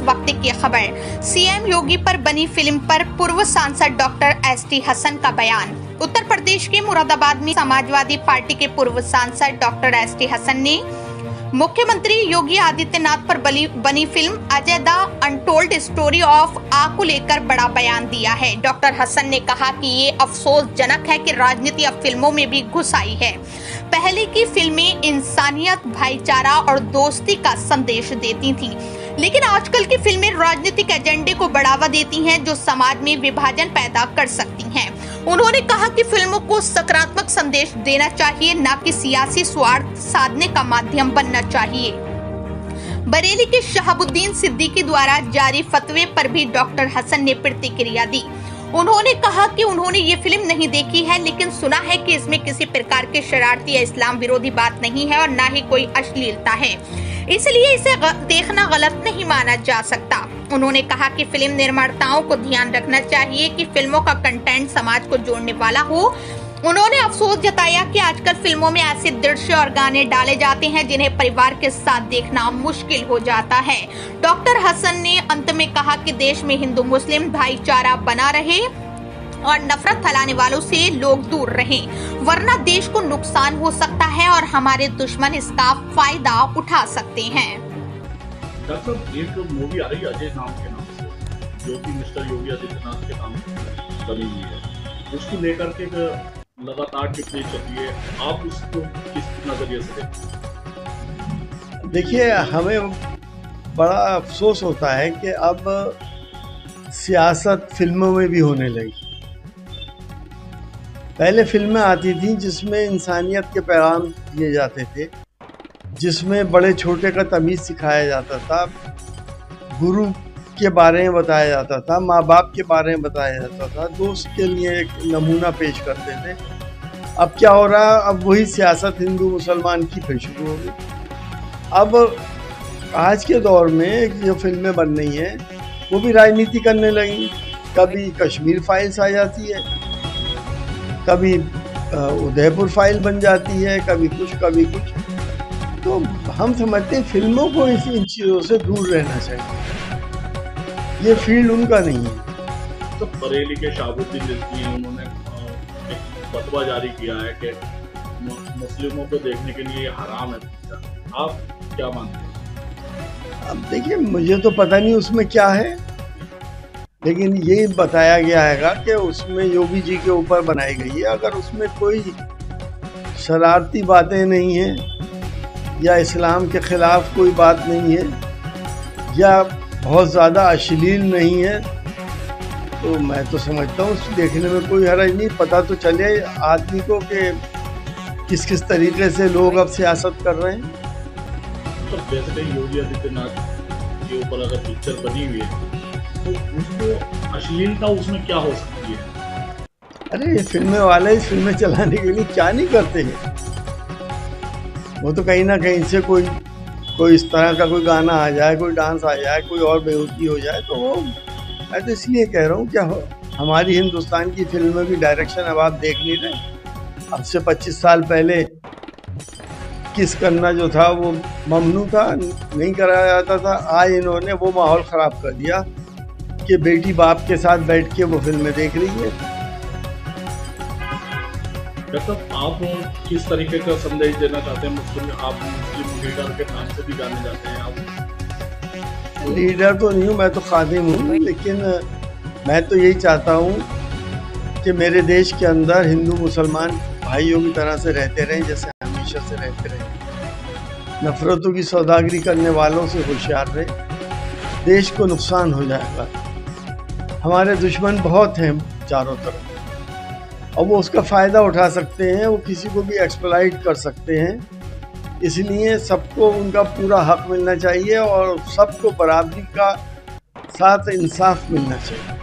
वक्त की खबर। सीएम योगी पर बनी फिल्म पर पूर्व सांसद डॉक्टर एसटी हसन का बयान। उत्तर प्रदेश के मुरादाबाद में समाजवादी पार्टी के पूर्व सांसद डॉक्टर एसटी हसन ने मुख्यमंत्री योगी आदित्यनाथ पर बनी film Ajay the untold story of आ को लेकर बड़ा बयान दिया है। डॉक्टर हसन ने कहा कि ये अफसोसजनक है कि राजनीति अब फिल्मों में भी घुस आई है। पहले की फिल्में इंसानियत, भाईचारा और दोस्ती का संदेश देती थीं, लेकिन आजकल की फिल्में राजनीतिक एजेंडे को बढ़ावा देती हैं जो समाज में विभाजन पैदा कर सकती हैं। उन्होंने कहा कि फिल्मों को सकारात्मक संदेश देना चाहिए, न कि सियासी स्वार्थ साधने का माध्यम बनना चाहिए। बरेली के शहाबुद्दीन सिद्दीकी द्वारा जारी फतवे पर भी डॉक्टर हसन ने प्रतिक्रिया दी। उन्होंने कहा कि उन्होंने ये फिल्म नहीं देखी है, लेकिन सुना है कि इसमें किसी प्रकार की शरारती या इस्लाम विरोधी बात नहीं है और न ही कोई अश्लीलता है, इसलिए इसे देखना गलत नहीं माना जा सकता। उन्होंने कहा कि फिल्म निर्माताओं को ध्यान रखना चाहिए कि फिल्मों का कंटेंट समाज को जोड़ने वाला हो। उन्होंने अफसोस जताया कि आजकल फिल्मों में ऐसे दृश्य और गाने डाले जाते हैं जिन्हें परिवार के साथ देखना मुश्किल हो जाता है। डॉक्टर हसन ने अंत में कहा कि देश में हिंदू मुस्लिम भाईचारा बना रहे और नफरत फैलाने वालों से लोग दूर रहें, वरना देश को नुकसान हो सकता है और हमारे दुश्मन इसका फायदा उठा सकते हैं। डॉक्टर साहब, एक मूवी आ रही है अजय नाम के नाम से, जो कि मिस्टर योगी आदित्यनाथ के नाम बनी हुई है, उसको लेकर के लगातार टिप्पणी चल रही है, आप उसको किस नजरिए से देखते हैं? देखिए, हमें बड़ा अफसोस होता है कि अब सियासत फिल्मों में भी होने लगी। पहले फिल्में आती थीं जिसमें इंसानियत के पैगाम दिए जाते थे, जिसमें बड़े छोटे का तमीज़ सिखाया जाता था, गुरु के बारे में बताया जाता था, माँ बाप के बारे में बताया जाता था, दोस्त के लिए एक नमूना पेश करते थे। अब क्या हो रहा है, अब वही सियासत हिंदू मुसलमान की फिर शुरू हो गई। अब आज के दौर में जो फिल्में बन रही हैं वो भी राजनीति करने लगी। कभी कश्मीर फाइल्स आ जाती है, कभी उदयपुर फाइल बन जाती है, कभी कुछ। तो हम समझते हैं फिल्मों को इन चीज़ों से दूर रहना चाहिए, ये फील्ड उनका नहीं है। तो बरेली के शहाबुद्दीन सिद्दीकी हैं, उन्होंने एक फतवा जारी किया है कि मुस्लिमों को देखने के लिए हराम है। आप क्या मानते हैं? अब देखिए, मुझे तो पता नहीं उसमें क्या है, लेकिन ये बताया गया है कि उसमें योगी जी के ऊपर बनाई गई है। अगर उसमें कोई शरारती बातें नहीं हैं या इस्लाम के ख़िलाफ़ कोई बात नहीं है या बहुत ज़्यादा अश्लील नहीं है, तो मैं तो समझता हूँ उस देखने में कोई हर्ज नहीं। पता तो चले आदमी को कि किस तरीके से लोग अब सियासत कर रहे हैं। तो जैसे कि योगी आदित्यनाथ के ऊपर अगर पिक्चर बनी हुई है तो उसको अश्लीलता उसमें क्या हो सकती है? अरे, ये फिल्में वाले इस फिल्में चलाने के लिए क्या नहीं करते हैं। वो तो कहीं ना कहीं से कोई इस तरह का कोई गाना आ जाए, कोई डांस आ जाए, कोई और बेहूदगी हो जाए, तो वो मैं तो इसलिए कह रहा हूँ कि हमारी हिंदुस्तान की फिल्मों की डायरेक्शन अब आप देख नहीं रहे। अब से 25 साल पहले किस करना जो था वो ममनू था, नहीं कराया जाता था। आज इन्होंने वो माहौल ख़राब कर दिया कि बेटी बाप के साथ बैठ के वो फिल्में देख रही है। मतलब आप किस तरीके का संदेश देना चाहते हैं? आप मुस्लिम लीडर के नाम से भी जाने जाते हैं। आप लीडर तो नहीं हूँ, मैं तो खादिम हूँ, लेकिन मैं तो यही चाहता हूँ कि मेरे देश के अंदर हिंदू मुसलमान भाइयों की तरह से रहते रहें, जैसे हमेशा से रहते रहें। नफरतों की सौदागरी करने वालों से होशियार रहे, देश को नुकसान हो जाएगा। हमारे दुश्मन बहुत हैं चारों तरफ, और वो उसका फ़ायदा उठा सकते हैं, वो किसी को भी एक्सप्लॉइट कर सकते हैं। इसलिए सबको उनका पूरा हक मिलना चाहिए और सबको बराबरी का साथ इंसाफ मिलना चाहिए।